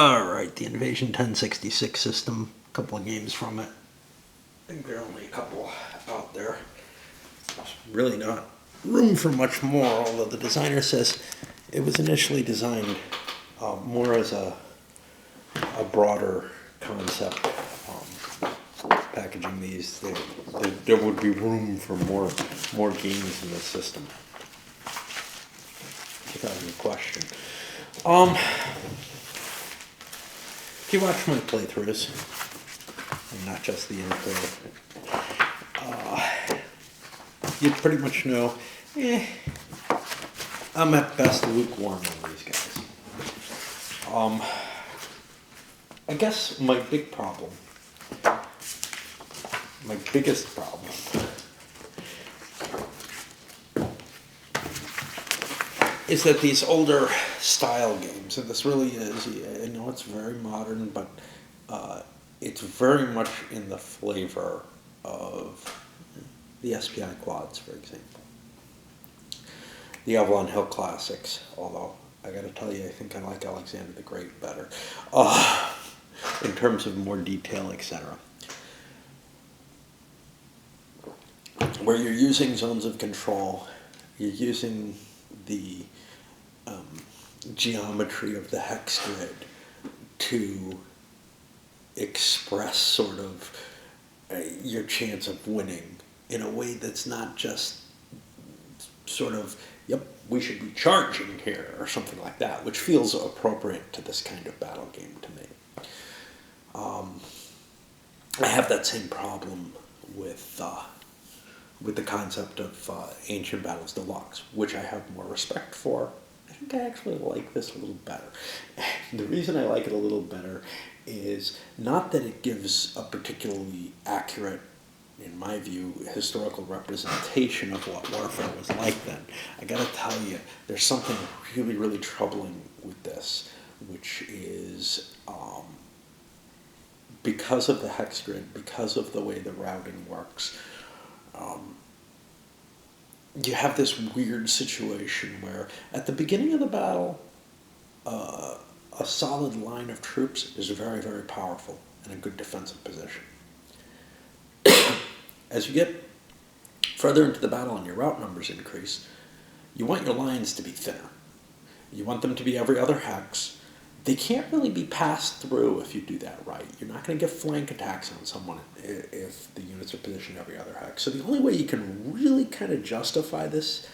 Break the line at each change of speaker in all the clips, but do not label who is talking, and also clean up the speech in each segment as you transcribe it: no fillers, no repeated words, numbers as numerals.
Alright, the Invasion 1066 system, a couple of games from it. I think there are only a couple out there. There's really not room for much more, although the designer says it was initially designed more as a broader concept. Packaging these, there would be room for more games in the system, without any question. If you watch my playthroughs, and not just the intro, you pretty much know, I'm at best lukewarm on these guys. I guess my biggest problem, is that these older style games, and this really is, I know it's very modern, but it's very much in the flavor of the SPI quads, for example. The Avalon Hill Classics, although I gotta tell you, I think I like Alexander the Great better, in terms of more detail, etc. Where you're using zones of control, you're using the geometry of the hex grid to express sort of your chance of winning in a way that's not just sort of, yep, we should be charging here or something like that, which feels appropriate to this kind of battle game to me. I have that same problem with the concept of Ancient Battles Deluxe, which I have more respect for. I think I actually like this a little better. The reason I like it a little better is not that it gives a particularly accurate, in my view, historical representation of what warfare was like then. I gotta tell you, there's something really, really troubling with this, which is because of the hex grid, because of the way the routing works, you have this weird situation where at the beginning of the battle, a solid line of troops is very, very powerful and a good defensive position. As you get further into the battle and your route numbers increase, you want your lines to be thinner. You want them to be every other hex. They can't really be passed through if you do that right. You're not going to get flank attacks on someone if the units are positioned every other hex. So the only way you can really kind of justify this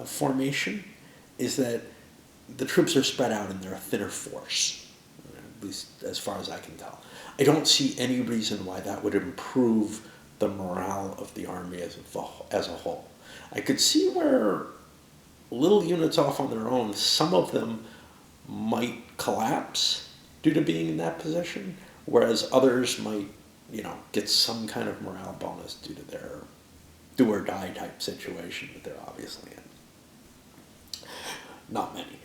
formation is that the troops are spread out and they're a thinner force, at least as far as I can tell. I don't see any reason why that would improve the morale of the army as a whole. I could see where little units off on their own, some of them might collapse due to being in that position, whereas others might, get some kind of morale bonus due to their do or die type situation that they're obviously in. Not many.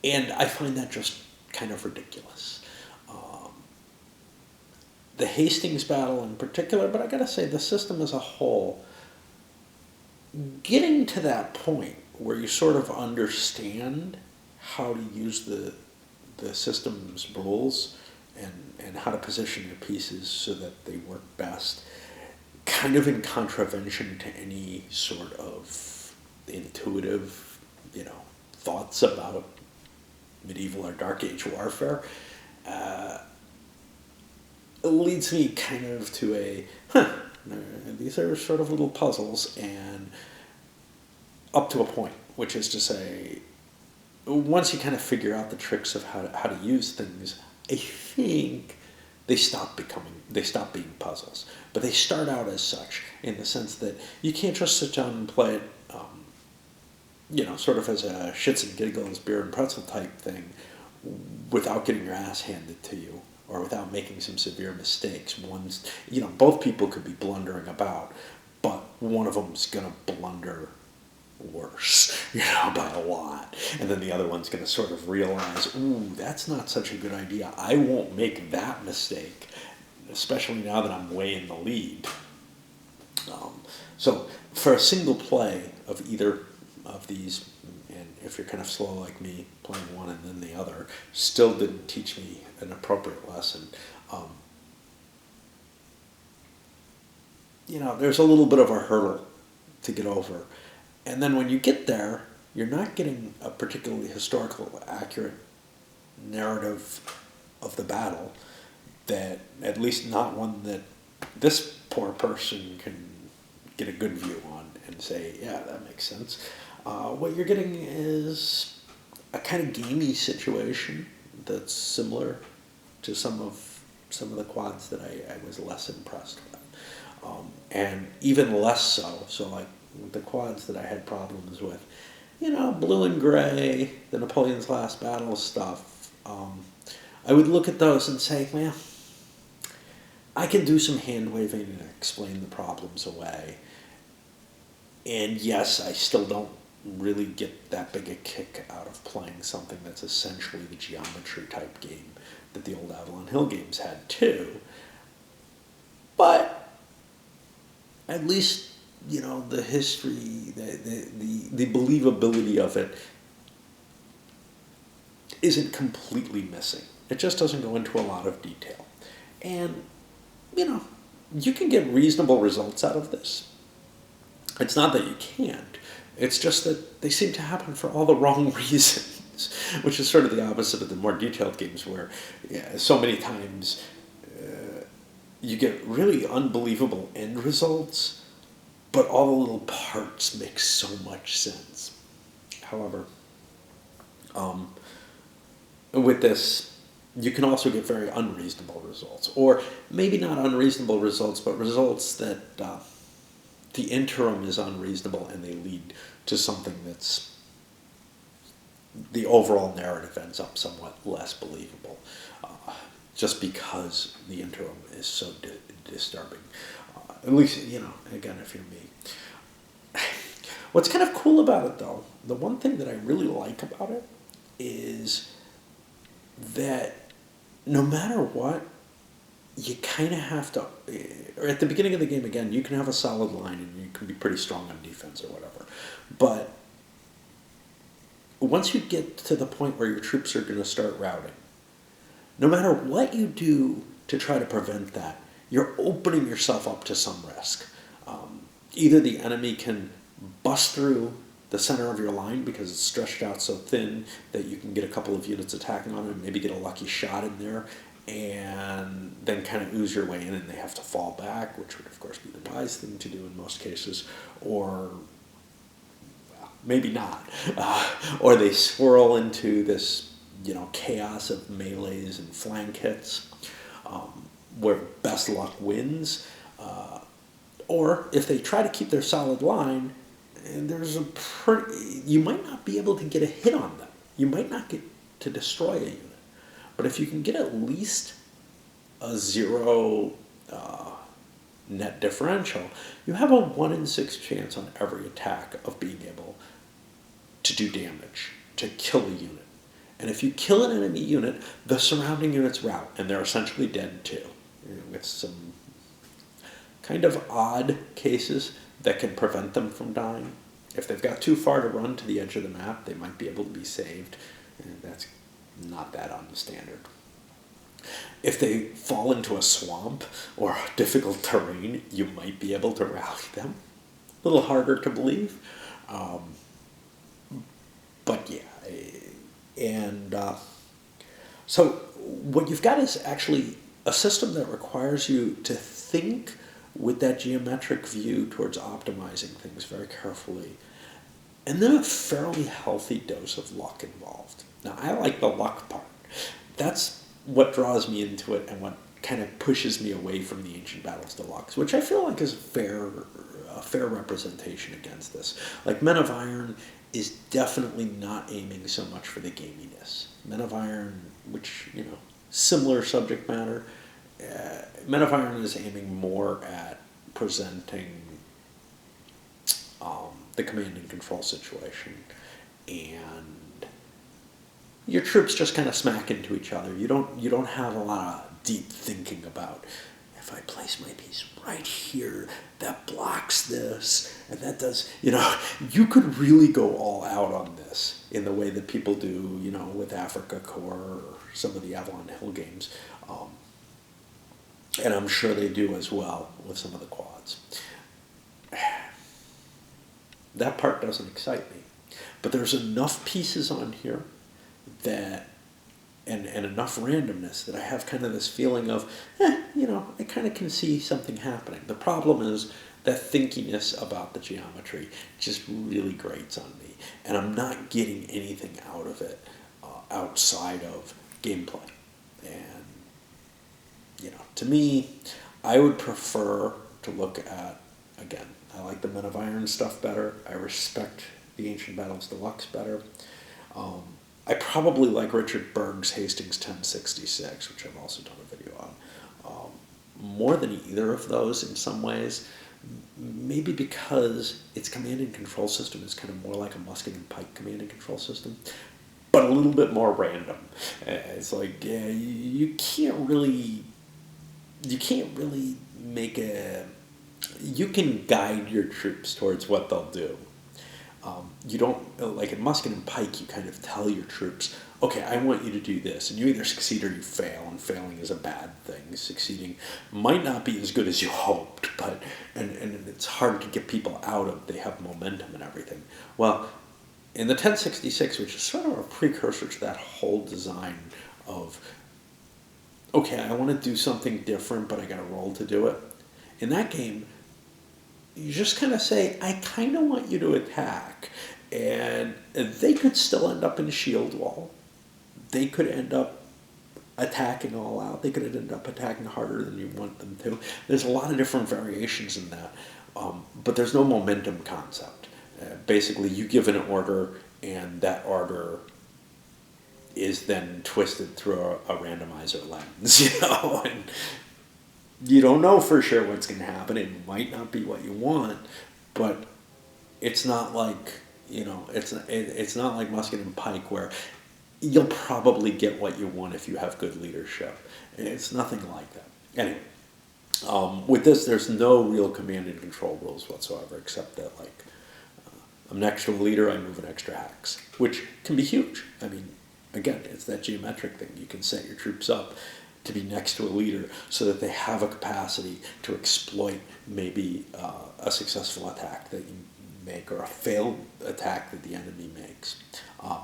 And I find that just kind of ridiculous. The Hastings battle in particular, but I gotta say the system as a whole, getting to that point where you sort of understand how to use the system's rules and how to position your pieces so that they work best, kind of in contravention to any sort of intuitive, thoughts about medieval or Dark Age warfare, it leads me kind of to these are sort of little puzzles, and up to a point, which is to say, once you kind of figure out the tricks of how to use things, I think they stop being puzzles. But they start out as such, in the sense that you can't just sit down and play it, sort of as a shits and giggles, beer and pretzel type thing, without getting your ass handed to you, or without making some severe mistakes. Both people could be blundering about, but one of them's gonna blunder worse, by a lot. And then the other one's going to sort of realize, ooh, that's not such a good idea. I won't make that mistake, especially now that I'm way in the lead. So for a single play of either of these, and if you're kind of slow like me, playing one and then the other, still didn't teach me an appropriate lesson. Um, there's a little bit of a hurdle to get over. And then when you get there, you're not getting a particularly historical accurate narrative of the battle, that at least not one that this poor person can get a good view on and say, yeah, that makes sense. What you're getting is a kind of gamey situation that's similar to some of the quads that I was less impressed with. And even less so. So like the quads that I had problems with, blue and gray, the Napoleon's Last Battle stuff, I would look at those and say, well, I can do some hand waving and explain the problems away. And yes, I still don't really get that big a kick out of playing something that's essentially the geometry type game that the old Avalon Hill games had too. But at least, the history, the believability of it isn't completely missing. It just doesn't go into a lot of detail. And, you can get reasonable results out of this. It's not that you can't. It's just that they seem to happen for all the wrong reasons, which is sort of the opposite of the more detailed games where so many times you get really unbelievable end results, but all the little parts make so much sense. However, with this, you can also get very unreasonable results, or maybe not unreasonable results, but results that the interim is unreasonable and they lead to something that's, the overall narrative ends up somewhat less believable, just because the interim is so disturbing. At least, again, if you're me. What's kind of cool about it, though, the one thing that I really like about it is that no matter what, you kind of have to, or at the beginning of the game, again, you can have a solid line and you can be pretty strong on defense or whatever. But once you get to the point where your troops are going to start routing, no matter what you do to try to prevent that, you're opening yourself up to some risk. Either the enemy can bust through the center of your line because it's stretched out so thin that you can get a couple of units attacking on it and maybe get a lucky shot in there, and then kind of ooze your way in and they have to fall back, which would of course be the wise thing to do in most cases, or well, maybe not. Or they swirl into this chaos of melees and flank hits, where best luck wins. Or if they try to keep their solid line, and you might not be able to get a hit on them. You might not get to destroy a unit. But if you can get at least a 0 net differential, you have a 1 in 6 chance on every attack of being able to do damage, to kill a unit. And if you kill an enemy unit, the surrounding units rout, and they're essentially dead too. With some kind of odd cases that can prevent them from dying. If they've got too far to run to the edge of the map, they might be able to be saved. And that's not that unstandard. If they fall into a swamp or difficult terrain, you might be able to rally them. A little harder to believe. But yeah. And so what you've got is actually a system that requires you to think with that geometric view towards optimizing things very carefully. And then a fairly healthy dose of luck involved. Now, I like the luck part. That's what draws me into it and what kind of pushes me away from the Ancient Battles Deluxe, which I feel like is a fair representation against this. Like, Men of Iron is definitely not aiming so much for the gaminess. Men of Iron, which, similar subject matter, Men of Iron is aiming more at presenting the command and control situation, and your troops just kind of smack into each other. You don't have a lot of deep thinking about, if if I place my piece right here, that blocks this, and that does, you know, you could really go all out on this in the way that people do, you know, with Africa Core or some of the Avalon Hill games. And I'm sure they do as well with some of the quads. That part doesn't excite me. But there's enough pieces on here that, and enough randomness that I have kind of this feeling of, you know, I kind of can see something happening. The problem is that thinkiness about the geometry just really grates on me. And I'm not getting anything out of it outside of gameplay. And, you know, to me, I would prefer to look at, again, I like the Men of Iron stuff better. I respect the Ancient Battles Deluxe better. I probably like Richard Berg's Hastings 1066, which I've also done a video on, more than either of those in some ways. Maybe because its command and control system is kind of more like a musket and pike command and control system, but a little bit more random. It's like, yeah, you can't really make a, you can guide your troops towards what they'll do. You don't, like in musket and pike, you kind of tell your troops, okay, I want you to do this, and you either succeed or you fail, and failing is a bad thing. Succeeding might not be as good as you hoped, but, and it's hard to get people out of, they have momentum and everything. Well, in the 1066, which is sort of a precursor to that whole design of, okay, I want to do something different, but I got a roll to do it. In that game, you just kind of say, I kind of want you to attack. And they could still end up in a shield wall. They could end up attacking all out. They could end up attacking harder than you want them to. There's a lot of different variations in that. But there's no momentum concept. Basically, you give an order, and that order is then twisted through a randomizer lens, you know, and you don't know for sure what's going to happen. It might not be what you want, but it's not like, you know, it's not like musket and pike where you'll probably get what you want if you have good leadership. It's nothing like that. Anyway, with this, there's no real command and control rules whatsoever, except that, like, I'm next to a leader, I move an extra hex, which can be huge. I mean, again, it's that geometric thing. You can set your troops up to be next to a leader so that they have a capacity to exploit maybe a successful attack that you make or a failed attack that the enemy makes.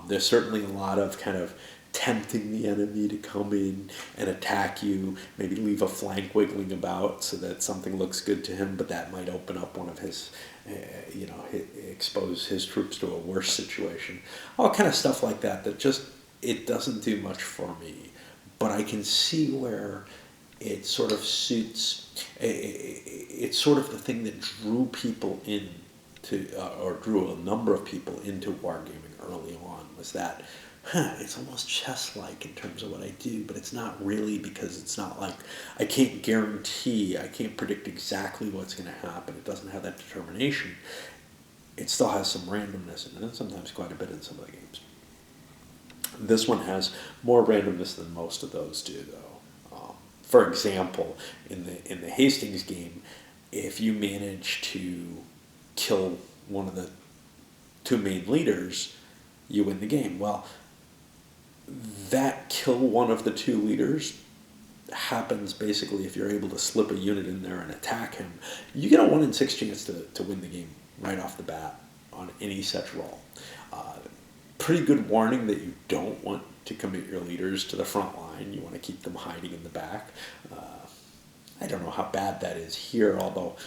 There's certainly a lot of kind of tempting the enemy to come in and attack you, maybe leave a flank wiggling about so that something looks good to him, but that might open up one of his, you know, expose his troops to a worse situation. All kind of stuff like that that just, it doesn't do much for me. But I can see where it sort of suits, it's sort of the thing that drew people in to, or drew a number of people into wargaming early on, was that, it's almost chess-like in terms of what I do, but it's not really, because it's not like, I can't guarantee, I can't predict exactly what's going to happen. It doesn't have that determination. It still has some randomness in it, and sometimes quite a bit in some of the games. This one has more randomness than most of those do, though. For example, in the Hastings game, if you manage to kill one of the two main leaders, you win the game. Well, that kill one of the two leaders happens basically if you're able to slip a unit in there and attack him. You get a 1 in 6 chance to win the game right off the bat on any such roll. Pretty good warning that you don't want to commit your leaders to the front line. You want to keep them hiding in the back. I don't know how bad that is here, although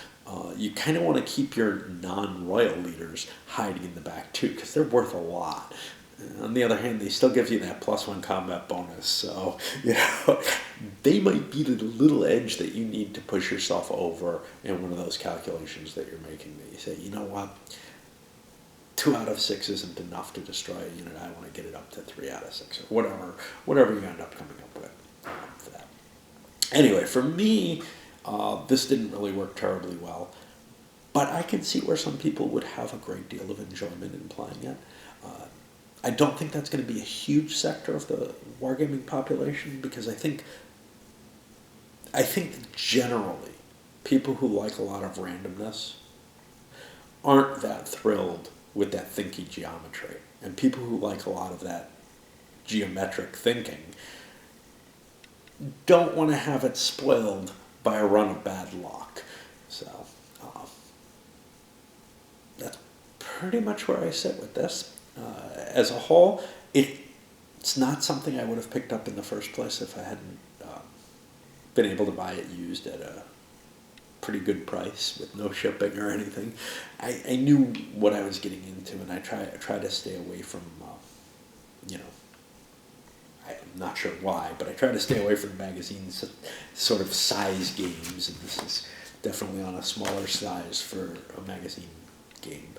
you kind of want to keep your non-royal leaders hiding in the back too, because they're worth a lot. On the other hand, they still give you that +1 combat bonus, so you know they might be the little edge that you need to push yourself over in one of those calculations that you're making. That you say, you know what, 2 out of 6 isn't enough to destroy a unit. I want to get it up to 3 out of 6, or whatever you end up coming up with for that. Anyway, for me, this didn't really work terribly well, but I can see where some people would have a great deal of enjoyment in playing it. I don't think that's going to be a huge sector of the wargaming population, because I think I think that generally people who like a lot of randomness aren't that thrilled with that thinky geometry. And people who like a lot of that geometric thinking don't want to have it spoiled by a run of bad luck. So that's pretty much where I sit with this. As a whole, it's not something I would have picked up in the first place if I hadn't been able to buy it used at a pretty good price with no shipping or anything. I knew what I was getting into, and I try to stay away from, I'm not sure why, but I try to stay away from magazines, sort of size games, and this is definitely on a smaller size for a magazine game.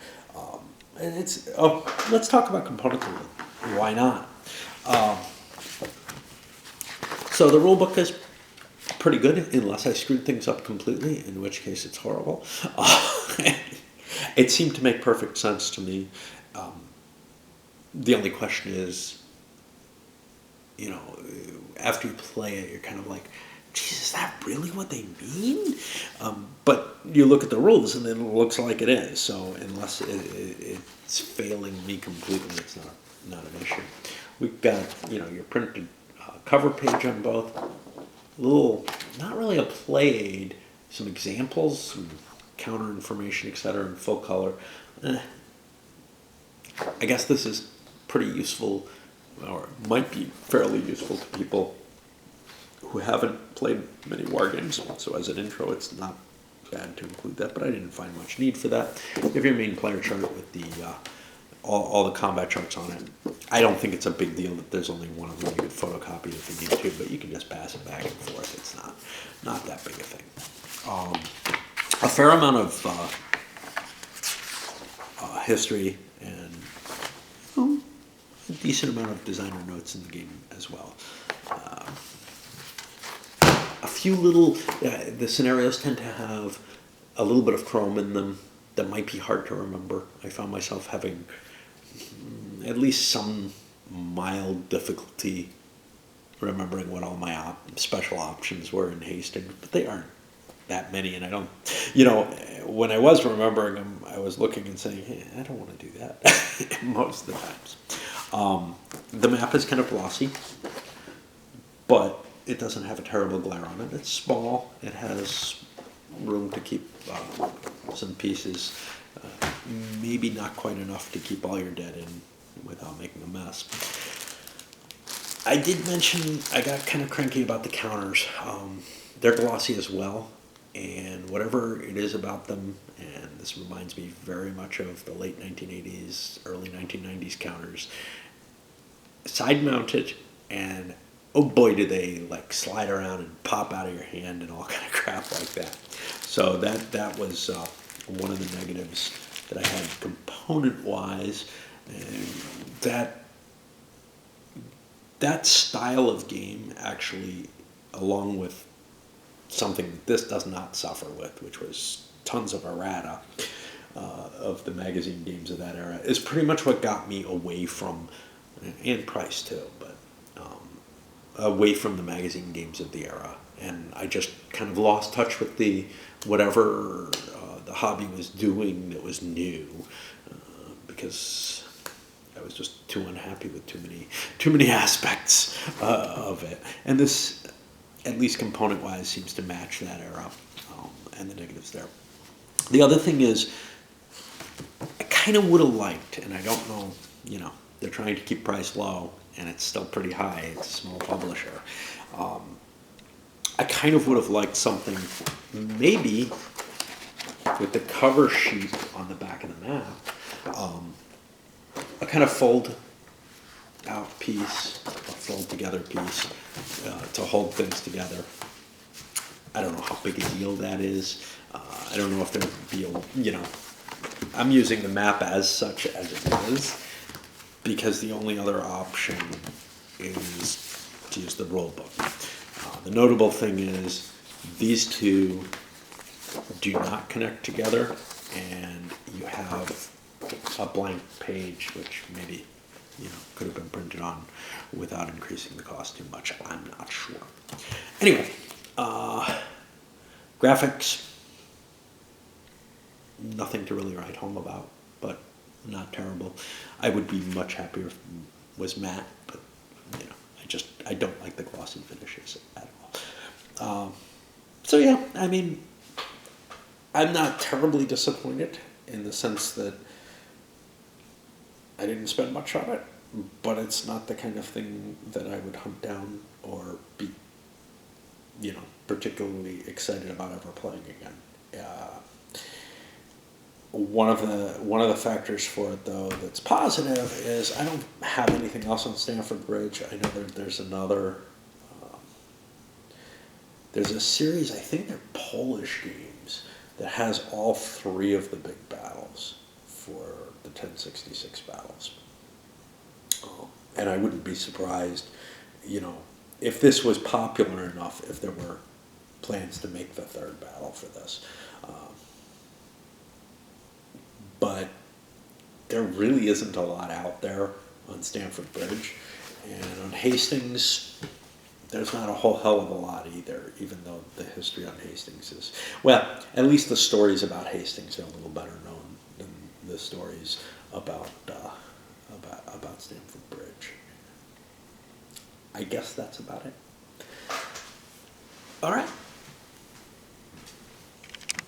And let's talk about component tool. Why not? So the rulebook is pretty good, unless I screwed things up completely, in which case it's horrible. It seemed to make perfect sense to me. The only question is, after you play it, you're kind of like, geez, is that really what they mean? But you look at the rules, and then it looks like it is. So unless it's failing me completely, it's not an issue. We've got, your printed cover page on both. Little, not really a play aid, some examples, some counter information, etc., in full color. I guess this is pretty useful, or might be fairly useful to people who haven't played many war games. So as an intro, it's not bad to include that, but I didn't find much need for that. You have your main player chart with the all the combat charts on it. I don't think it's a big deal that there's only one of them. You could photocopy it if you need to, but you can just pass it back and forth. It's not that big a thing. A fair amount of history and a decent amount of designer notes in the game as well. A few little, the scenarios tend to have a little bit of chrome in them that might be hard to remember. I found myself having at least some mild difficulty remembering what all my special options were in Hastings, but they aren't that many, and I don't, when I was remembering them, I was looking and saying, hey, I don't want to do that most of the times. The map is kind of glossy, but it doesn't have a terrible glare on it. It's small. It has room to keep some pieces, maybe not quite enough to keep all your dead in without making a mess. I did mention I got kind of cranky about the counters. They're glossy as well, and whatever it is about them, and this reminds me very much of the late 1980s, early 1990s counters, side-mounted, and oh boy, do they slide around and pop out of your hand and all kind of crap like that. So that was one of the negatives that I had component-wise. And that style of game actually, along with something that this does not suffer with, which was tons of errata of the magazine games of that era, is pretty much what got me away from, and price too, but away from the magazine games of the era. And I just kind of lost touch with whatever the hobby was doing that was new, because I was just too unhappy with too many aspects of it. And this, at least component-wise, seems to match that era, and the negatives there. The other thing is, I kind of would have liked, and I don't know, they're trying to keep price low, and it's still pretty high. It's a small publisher. I kind of would have liked something, maybe with the cover sheet on the back of the map, a kind of fold out piece, a fold together piece to hold things together. I don't know how big a deal that is. I don't know if there would be I'm using the map as such as it is, because the only other option is to use the rule book. The notable thing is these two do not connect together, and you have a blank page, which maybe could have been printed on without increasing the cost too much. I'm not sure. Anyway, Graphics, nothing to really write home about, but not terrible. I would be much happier if it was matte, but I don't like the glossy finishes at all. So yeah, I mean, I'm not terribly disappointed in the sense that I didn't spend much on it, but it's not the kind of thing that I would hunt down or be, particularly excited about ever playing again. One of the factors for it though that's positive is I don't have anything else on Stamford Bridge. I know there's another. There's a series, I think they're Polish games, that has all three of the big battles for the 1066 battles. And I wouldn't be surprised, if this was popular enough, if there were plans to make the third battle for this. But there really isn't a lot out there on Stamford Bridge. And on Hastings, there's not a whole hell of a lot either, even though the history on Hastings is, well, at least the stories about Hastings are a little better known than the stories about Stamford Bridge. I guess that's about it. All right.